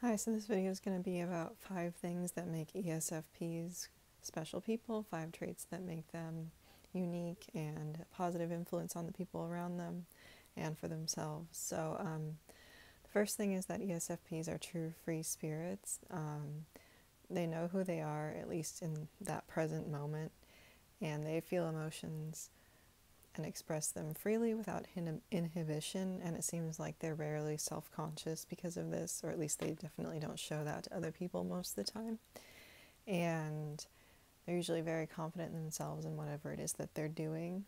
Hi, so this video is going to be about 5 things that make ESFPs special people, 5 traits that make them unique and a positive influence on the people around them and for themselves. The first thing is that ESFPs are true free spirits. They know who they are, at least in that present moment, and they feel emotions and express them freely without inhibition, and it seems like they're rarely self-conscious because of this, or at least they definitely don't show that to other people most of the time. And they're usually very confident in themselves and whatever it is that they're doing.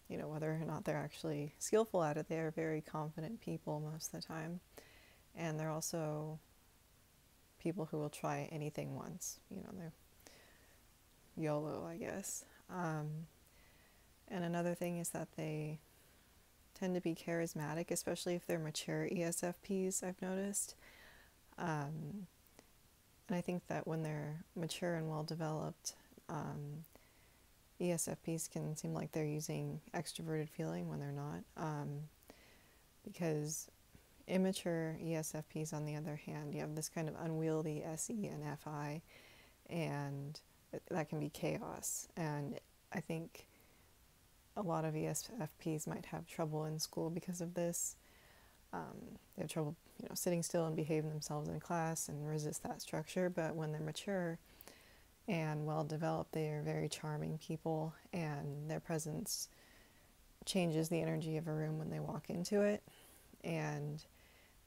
Whether or not they're actually skillful at it, they are very confident people most of the time. And they're also people who will try anything once. They're YOLO, I guess. And another thing is that they tend to be charismatic, especially if they're mature ESFPs, I've noticed. And I think that when they're mature and well-developed, ESFPs can seem like they're using extroverted feeling when they're not. Because immature ESFPs, on the other hand, you have this kind of unwieldy SE and FI, and that can be chaos. And I think a lot of ESFPs might have trouble in school because of this. They have trouble, sitting still and behaving themselves in class and resist that structure. But when they're mature and well-developed, they are very charming people, and their presence changes the energy of a room when they walk into it. And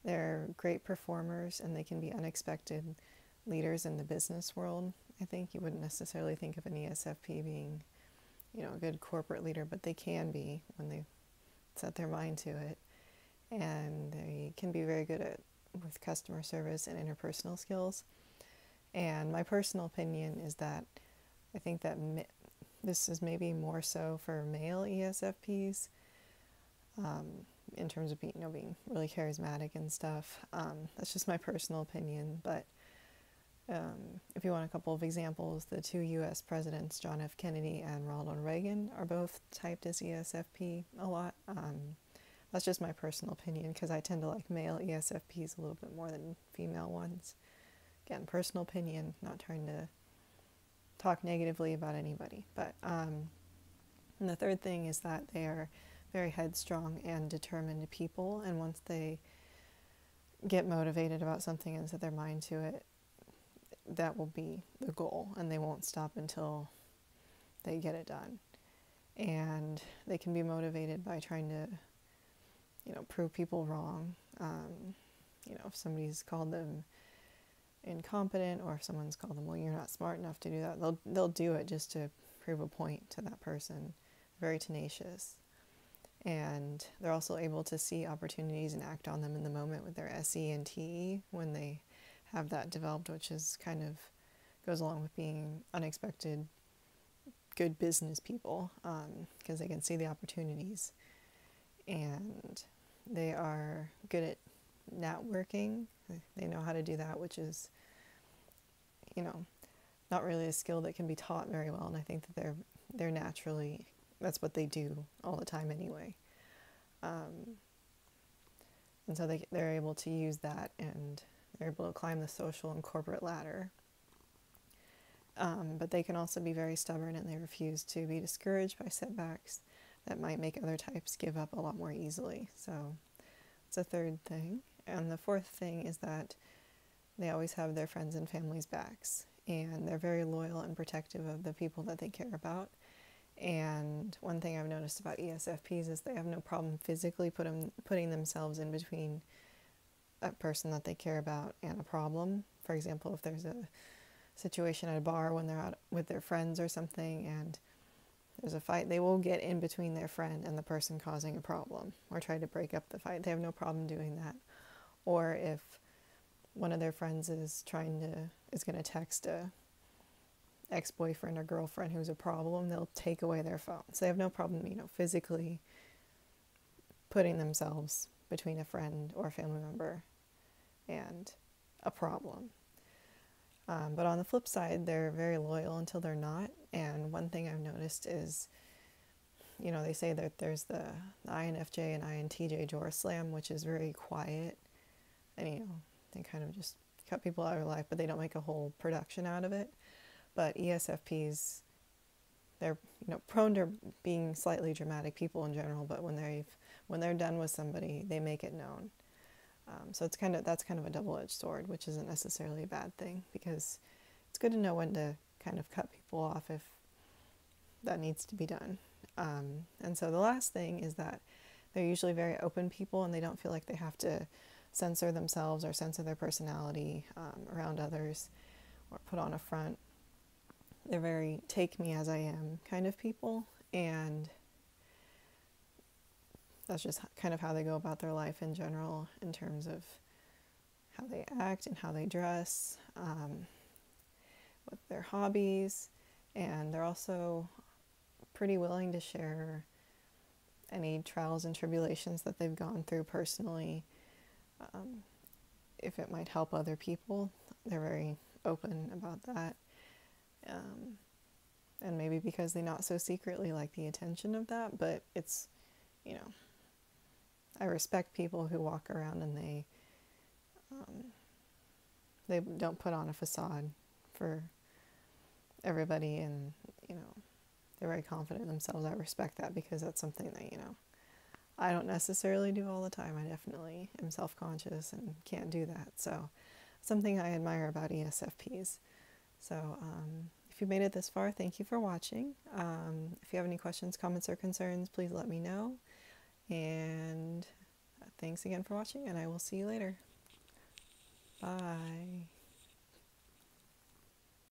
they're great performers, and they can be unexpected leaders in the business world. I think you wouldn't necessarily think of an ESFP being a good corporate leader, but they can be when they set their mind to it. And they can be very good with customer service and interpersonal skills. And my personal opinion is that I think that this is maybe more so for male ESFPs, in terms of being really charismatic and stuff. That's just my personal opinion, but if you want a couple of examples, the 2 U.S. presidents, John F. Kennedy and Ronald Reagan, are both typed as ESFP a lot. That's just my personal opinion, because I tend to like male ESFPs a little bit more than female ones. Again, personal opinion, not trying to talk negatively about anybody. But and the third thing is that they are very headstrong and determined people, and once they get motivated about something and set their mind to it, that will be the goal, and they won't stop until they get it done. And they can be motivated by trying to, prove people wrong. If somebody's called them incompetent, or if someone's called them, well, you're not smart enough to do that, they'll do it just to prove a point to that person. Very tenacious. And they're also able to see opportunities and act on them in the moment with their SE and TE when they have that developed, which is kind of goes along with being unexpected good business people, because they can see the opportunities, and they are good at networking. They know how to do that, which is not really a skill that can be taught very well, and I think that they're naturally, that's what they do all the time anyway. And so they're able to use that, and they're able to climb the social and corporate ladder. But they can also be very stubborn, and they refuse to be discouraged by setbacks that might make other types give up a lot more easily. So it's a third thing. And the fourth thing is that they always have their friends and family's backs, and they're very loyal and protective of the people that they care about. And one thing I've noticed about ESFPs is they have no problem physically putting themselves in between a person that they care about and a problem. For example, if there's a situation at a bar when they're out with their friends or something and there's a fight, they will get in between their friend and the person causing a problem, or try to break up the fight. They have no problem doing that. Or if one of their friends is going to text a ex-boyfriend or girlfriend who's a problem, they'll take away their phone. So they have no problem, physically putting themselves between a friend or a family member and a problem. But on the flip side, they're very loyal until they're not. And one thing I've noticed is, they say that there's the INFJ and INTJ door slam, which is very quiet. And, They kind of just cut people out of their life, but they don't make a whole production out of it. But ESFPs, they're prone to being slightly dramatic people in general, but when they're done with somebody, they make it known. So that's kind of a double-edged sword, which isn't necessarily a bad thing, because it's good to know when to kind of cut people off if that needs to be done. And so the last thing is that they're usually very open people, and they don't feel like they have to censor themselves or censor their personality around others or put on a front. They're very take me as I am kind of people, and that's just kind of how they go about their life in general, in terms of how they act and how they dress, with their hobbies. And they're also pretty willing to share any trials and tribulations that they've gone through personally, if it might help other people. They're very open about that. And maybe because they not so secretly like the attention of that, but it's, I respect people who walk around and they don't put on a facade for everybody, and they're very confident in themselves. I respect that, because that's something that I don't necessarily do all the time. I definitely am self-conscious and can't do that. So something I admire about ESFPs. So if you made it this far, thank you for watching. If you have any questions, comments, or concerns, please let me know. And thanks again for watching, and I will see you later. Bye.